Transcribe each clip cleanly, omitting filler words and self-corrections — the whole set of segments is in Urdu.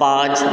5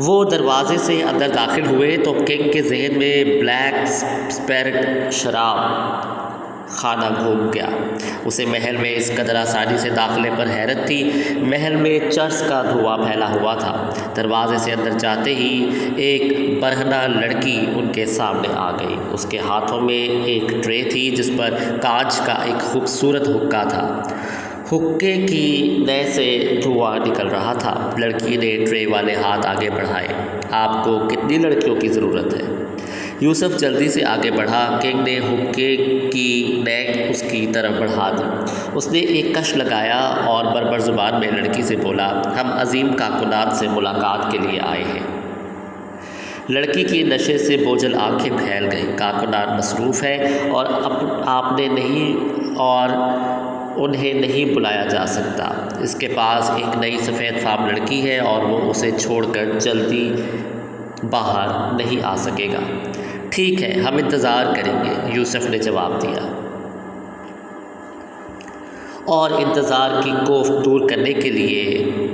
وہ دروازے سے اندر داخل ہوئے تو کنگ کے ذہن میں بلیک اسپیرٹ شراب خانہ گھوم گیا۔ اسے محل میں اس قدر آسانی سے داخلے پر حیرت تھی۔ محل میں چرس کا دھواں پھیلا ہوا تھا۔ دروازے سے اندر جاتے ہی ایک برہنہ لڑکی ان کے سامنے آ گئی۔ اس کے ہاتھوں میں ایک ٹرے تھی جس پر کانچ کا ایک خوبصورت حقہ تھا۔ حقے کی نہ سے دھواں نکل رہا تھا۔ لڑکی نے ٹرے والے ہاتھ آگے بڑھائے۔ آپ کو کتنی لڑکیوں کی ضرورت ہے؟ یوسف جلدی سے آگے بڑھا۔ کنگ نے حقے کی نیک اس کی طرف بڑھا دی۔ اس نے ایک کش لگایا اور بربر زبان میں لڑکی سے بولا، ہم عظیم کاکونات سے ملاقات کے لیے آئے ہیں۔ لڑکی کی نشے سے بوجھل آنکھیں پھیل گئیں۔ کاکونات مصروف ہے اور آپ نے نہیں اور انہیں نہیں بلایا جا سکتا۔ اس کے پاس ایک نئی سفید فام لڑکی ہے اور وہ اسے چھوڑ کر جلدی باہر نہیں آ سکے گا۔ ٹھیک ہے، ہم انتظار کریں گے، یوسف نے جواب دیا، اور انتظار کی کوفت دور کرنے کے لیے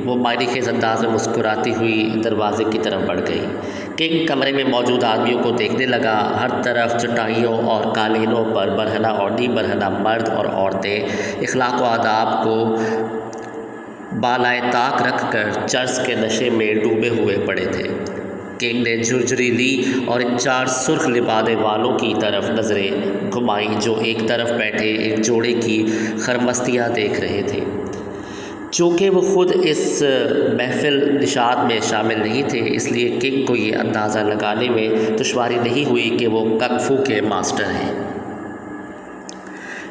وہ معنی خیز انداز میں مسکراتی ہوئی دروازے کی طرف بڑھ گئی۔ کنگ کمرے میں موجود آدمیوں کو دیکھنے لگا۔ ہر طرف چٹائیوں اور قالینوں پر برہنہ اور نیم برہنہ مرد اور عورتیں اخلاق و آداب کو بالائے طاق رکھ کر چرس کے نشے میں ڈوبے ہوئے پڑے تھے۔ کنگ نے جھرجھری لی اور ان چار سرخ لبادے والوں کی طرف نظریں گھمائیں جو ایک طرف بیٹھے ایک جوڑے کی خرمستیاں دیکھ رہے تھے۔ چونکہ وہ خود اس محفل نشاط میں شامل نہیں تھے، اس لیے کنگ کو یہ اندازہ لگانے میں دشواری نہیں ہوئی کہ وہ کنگ فو کے ماسٹر ہیں۔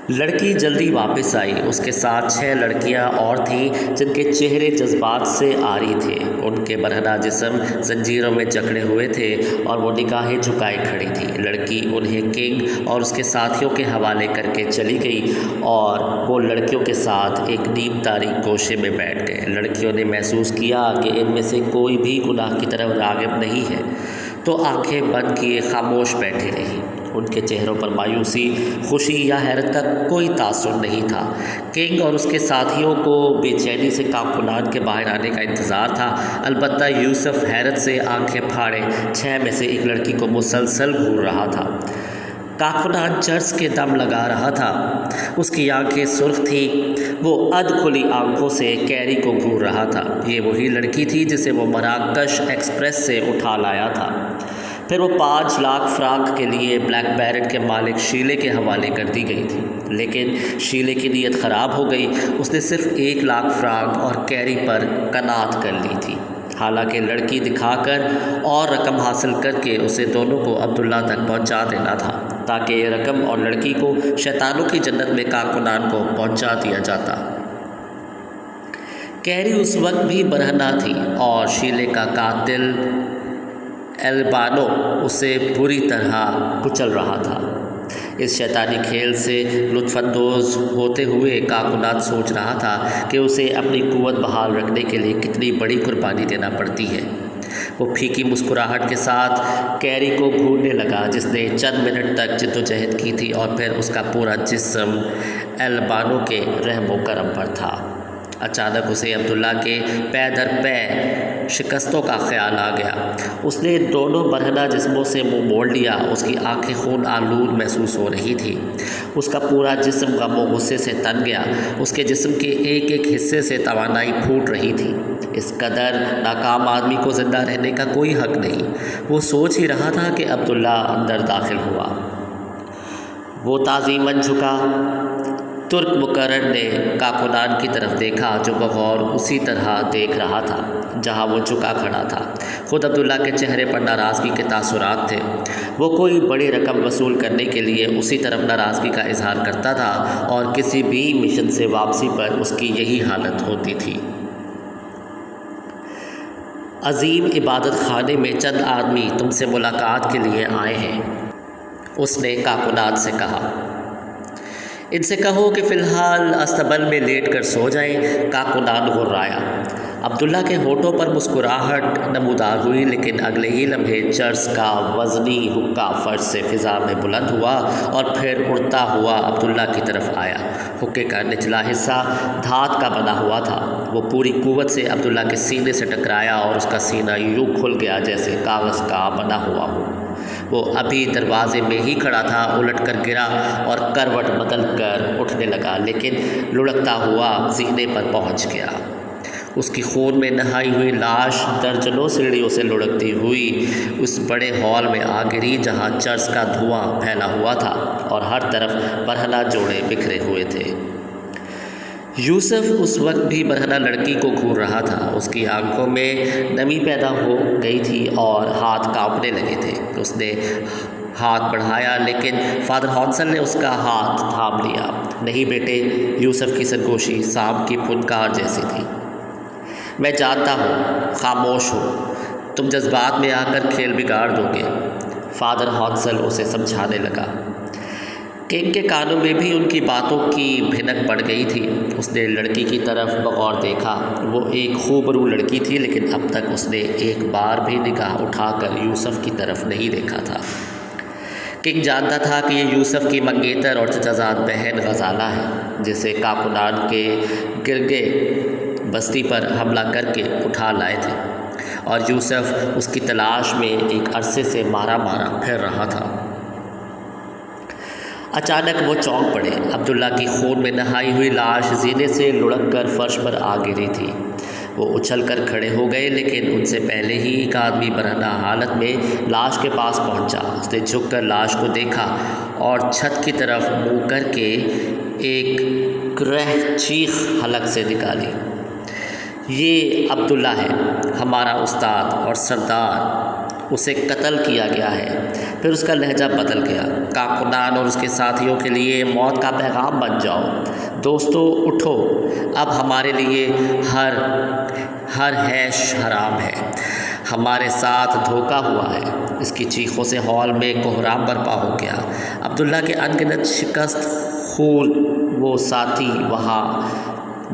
لڑکی جلدی واپس آئی۔ اس کے ساتھ 6 لڑکیاں اور تھیں جن کے چہرے جذبات سے عاری تھے۔ ان کے برہنہ جسم زنجیروں میں جکڑے ہوئے تھے اور وہ نگاہیں جھکائے کھڑی تھیں۔ لڑکی انہیں کنگ اور اس کے ساتھیوں کے حوالے کر کے چلی گئی اور وہ لڑکیوں کے ساتھ ایک نیم تاریک گوشے میں بیٹھ گئے۔ لڑکیوں نے محسوس کیا کہ ان میں سے کوئی بھی گناہ کی طرف راغب نہیں ہے، تو آنکھیں بند کیے خاموش بیٹھے رہیں۔ ان کے چہروں پر مایوسی، خوشی یا حیرت کا کوئی تاثر نہیں تھا۔ کنگ اور اس کے ساتھیوں کو بے چینی سے کاکونات کے باہر آنے کا انتظار تھا۔ البتہ یوسف حیرت سے آنکھیں پھاڑے 6 میں سے ایک لڑکی کو مسلسل گھور رہا تھا۔ کاکونات چرس کے دم لگا رہا تھا۔ اس کی آنکھیں سرخ تھیں۔ وہ ادھ کھلی آنکھوں سے کیری کو گھور رہا تھا۔ یہ وہی لڑکی تھی جسے وہ مراکش ایکسپریس سے اٹھا لایا تھا۔ پھر وہ 5 لاکھ فرانک کے لیے بلیک بیرٹ کے مالک شیلے کے حوالے کر دی گئی تھی، لیکن شیلے کی نیت خراب ہو گئی۔ اس نے صرف 1 لاکھ فرانک اور کیری پر قناعت کر لی تھی، حالانکہ لڑکی دکھا کر اور رقم حاصل کر کے اسے دونوں کو عبداللہ تک پہنچا دینا تھا، تاکہ یہ رقم اور لڑکی کو شیطانوں کی جنت میں کاکونان کو پہنچا دیا جاتا۔ کیری اس وقت بھی برہنہ تھی اور شیلے کا قاتل البانو اسے پوری طرح کچل رہا تھا۔ اس شیطانی کھیل سے لطف اندوز ہوتے ہوئے کاکونات سوچ رہا تھا کہ اسے اپنی قوت بحال رکھنے کے لیے کتنی بڑی قربانی دینا پڑتی ہے۔ وہ پھیکی مسکراہٹ کے ساتھ کیری کو گھورنے لگا جس نے چند منٹ تک جد و جہد کی تھی، اور پھر اس کا پورا جسم البانو کے رحم و کرم پر تھا۔ اچانک اسے عبداللہ کے پے در پے شکستوں کا خیال آ گیا۔ اس نے دونوں برہنہ جسموں سے منہ موڑ لیا۔ اس کی آنکھیں خون آلود محسوس ہو رہی تھی۔ اس کا پورا جسم غم و غصے سے تن گیا۔ اس کے جسم کے ایک ایک حصے سے توانائی پھوٹ رہی تھی۔ اس قدر ناکام آدمی کو زندہ رہنے کا کوئی حق نہیں۔ وہ سوچ ہی رہا تھا کہ عبداللہ اندر داخل ہوا۔ وہ تعظیماً جھکا۔ ترک مقرر نے کاکونان کی طرف دیکھا جو بغور اسی طرح دیکھ رہا تھا جہاں وہ جھکا کھڑا تھا۔ خود عبداللہ کے چہرے پر ناراضگی کے تاثرات تھے۔ وہ کوئی بڑی رقم وصول کرنے کے لیے اسی طرف ناراضگی کا اظہار کرتا تھا، اور کسی بھی مشن سے واپسی پر اس کی یہی حالت ہوتی تھی۔ عظیم عبادت خانے میں چند آدمی تم سے ملاقات کے لیے آئے ہیں، اس نے کاکونات سے کہا۔ ان سے کہو کہ فی الحال استبل میں لیٹ کر سو جائیں۔ کاکونان غرایا۔ عبداللہ کے ہونٹوں پر مسکراہٹ نمودار ہوئی، لیکن اگلے ہی لمحے چرس کا وزنی حقہ فرش سے فضا میں بلند ہوا اور پھر اڑتا ہوا عبداللہ کی طرف آیا۔ حقے کا نچلا حصہ دھات کا بنا ہوا تھا۔ وہ پوری قوت سے عبداللہ کے سینے سے ٹکرایا اور اس کا سینہ یوں کھل گیا جیسے کاغذ کا بنا ہوا ہو۔ وہ ابھی دروازے میں ہی کھڑا تھا، الٹ کر گرا اور کروٹ بدل کر اٹھنے لگا، لیکن لڑکتا ہوا سینے پر پہنچ گیا۔ اس کی خون میں نہائی ہوئی لاش درجنوں سیڑھیوں سے لڑکتی ہوئی اس بڑے ہال میں آ گری جہاں چرس کا دھواں پھیلا ہوا تھا اور ہر طرف برہنہ جوڑے بکھرے ہوئے تھے۔ یوسف اس وقت بھی برہنہ لڑکی کو گھور رہا تھا۔ اس کی آنکھوں میں نمی پیدا ہو گئی تھی اور ہاتھ کانپنے لگے تھے۔ اس نے ہاتھ بڑھایا، لیکن فادر ہانسل نے اس کا ہاتھ تھام لیا۔ نہیں بیٹے، یوسف کی سرگوشی سانپ کی پھنکار جیسی تھی۔ میں جانتا ہوں، خاموش ہو، تم جذبات میں آ کر کھیل بگاڑ دو گے، فادر ہانسل اسے سمجھانے لگا۔ کنگ کے کانوں میں بھی ان کی باتوں کی بھنک پڑ گئی تھی۔ اس نے لڑکی کی طرف بغور دیکھا۔ وہ ایک خوبرو لڑکی تھی، لیکن اب تک اس نے ایک بار بھی نگاہ اٹھا کر یوسف کی طرف نہیں دیکھا تھا۔ کنگ جانتا تھا کہ یہ یوسف کی منگیتر اور چچازاد بہن غزالہ ہے، جسے کاکونان کے گرگے بستی پر حملہ کر کے اٹھا لائے تھے، اور یوسف اس کی تلاش میں ایک عرصے سے مارا پھر رہا تھا۔ اچانک وہ چونک پڑے۔ عبداللہ کی خون میں نہائی ہوئی لاش زینے سے لڑک کر فرش پر آ گری تھی۔ وہ اچھل کر کھڑے ہو گئے، لیکن ان سے پہلے ہی ایک آدمی برہنہ حالت میں لاش کے پاس پہنچا۔ اس نے جھک کر لاش کو دیکھا اور چھت کی طرف منہ کر کے ایک کرہ چیخ حلق سے نکالی۔ یہ عبداللہ ہے، ہمارا استاد اور سردار، اسے قتل کیا گیا ہے۔ پھر اس کا لہجہ بدل گیا۔ کاکونان اور اس کے ساتھیوں کے لیے موت کا پیغام بن جاؤ۔ دوستو اٹھو، اب ہمارے لیے ہر حیش حرام ہے، ہمارے ساتھ دھوکہ ہوا ہے۔ اس کی چیخوں سے ہال میں کوہرام برپا ہو گیا۔ عبداللہ کے انگنت شکست خون وہ ساتھی وہاں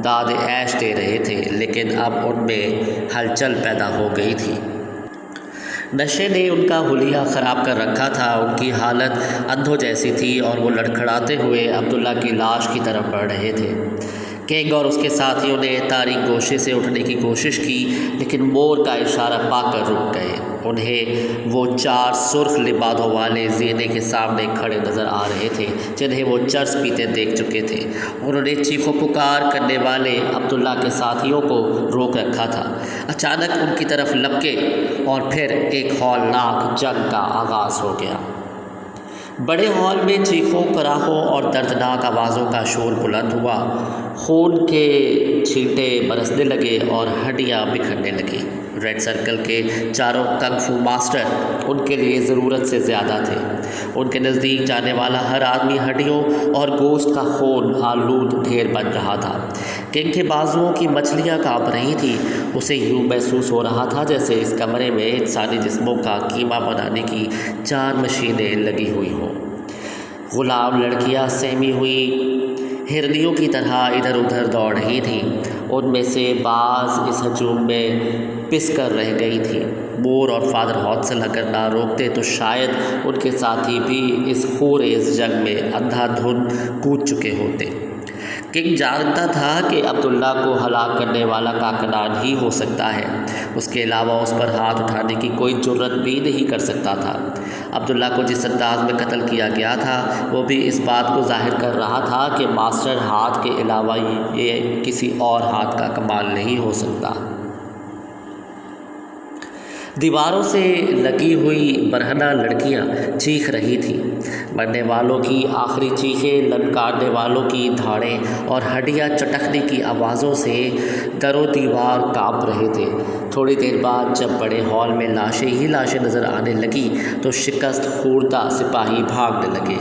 داد عیش دے رہے تھے، لیکن اب ان میں ہلچل پیدا ہو گئی تھی۔ نشے نے ان کا حلیہ خراب کر رکھا تھا۔ ان کی حالت اندھوں جیسی تھی اور وہ لڑکھڑاتے ہوئے عبداللہ کی لاش کی طرف بڑھ رہے تھے۔ کنگ اور اس کے ساتھیوں نے تاریک گوشے سے اٹھنے کی کوشش کی، لیکن مور کا اشارہ پا کر رک گئے۔ انہیں وہ 4 سرخ لبادوں والے زینے کے سامنے کھڑے نظر آ رہے تھے، جنہیں وہ چرس پیتے دیکھ چکے تھے۔ انہوں نے چیخو پکار کرنے والے عبداللہ کے ساتھیوں کو روک رکھا تھا۔ اچانک ان کی طرف لپکے اور پھر ایک ہولناک جنگ کا آغاز ہو گیا۔ بڑے ہال میں چیخوں، کراہوں اور دردناک آوازوں کا شور بلند ہوا۔ خون کے چھینٹے برسنے لگے اور ہڈیاں بکھرنے لگیں۔ ریڈ سرکل کے چاروں کنگ فو ماسٹر ان کے لیے ضرورت سے زیادہ تھے۔ ان کے نزدیک جانے والا ہر آدمی ہڈیوں اور گوشت کا خون آلود ڈھیر بن رہا تھا۔ کنگ کے بازوؤں کی مچھلیاں کانپ رہی تھیں۔ اسے یوں محسوس ہو رہا تھا جیسے اس کمرے میں انسانی جسموں کا کیما بنانے کی 4 مشینیں لگی ہوئی ہوں۔ غلام لڑکیاں سہمی ہوئی ہرنیوں کی طرح ادھر ادھر دوڑ رہی تھیں۔ ان میں سے بعض اس ہجوم میں پس کر رہ گئی تھیں۔ مور اور فادر ہانسل اگر نہ روکتے تو شاید ان کے ساتھی بھی اس خونریز جنگ میں اندھا دھند کود چکے ہوتے۔ کنگ جانتا تھا کہ عبداللہ کو ہلاک کرنے والا کاکونان ہی ہو سکتا ہے۔ اس کے علاوہ اس پر ہاتھ اٹھانے کی کوئی جرت بھی نہیں کر سکتا تھا۔ عبداللہ کو جس انداز میں قتل کیا گیا تھا وہ بھی اس بات کو ظاہر کر رہا تھا کہ ماسٹر ہاتھ کے علاوہ یہ کسی اور ہاتھ کا کمال نہیں ہو سکتا۔ دیواروں سے لگی ہوئی برہنہ لڑکیاں چیخ رہی تھیں۔ مرنے والوں کی آخری چیخیں، للکارنے والوں کی دھاڑیں اور ہڈیاں چٹکنے کی آوازوں سے در و دیوار کانپ رہے تھے۔ تھوڑی دیر بعد جب بڑے ہال میں لاشیں ہی لاشیں نظر آنے لگیں تو شکست خوردہ سپاہی بھاگنے لگے۔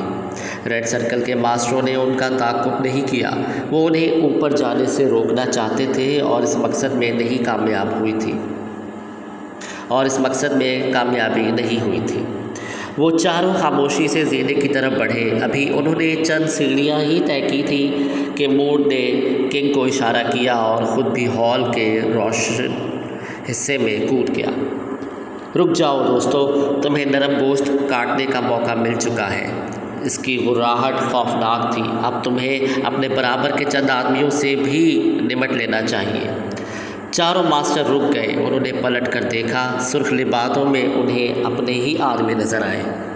ریڈ سرکل کے ماسٹروں نے ان کا تعاقب نہیں کیا۔ وہ انہیں اوپر جانے سے روکنا چاہتے تھے اور اس مقصد میں کامیابی نہیں ہوئی تھی۔ وہ چاروں خاموشی سے زینے کی طرف بڑھے۔ ابھی انہوں نے چند سیڑھیاں ہی طے کی تھیں کہ مورڈ نے کنگ کو اشارہ کیا اور خود بھی ہال کے روشن حصے میں کود گیا۔ رک جاؤ دوستو، تمہیں نرم گوشت کاٹنے کا موقع مل چکا ہے۔ اس کی غراہٹ خوفناک تھی۔ اب تمہیں اپنے برابر کے چند آدمیوں سے بھی نمٹ لینا چاہیے۔ چاروں ماسٹر رک گئے۔ انہوں نے پلٹ کر دیکھا۔ سرخ لباسوں میں انہیں اپنے ہی آدمی نظر آئے۔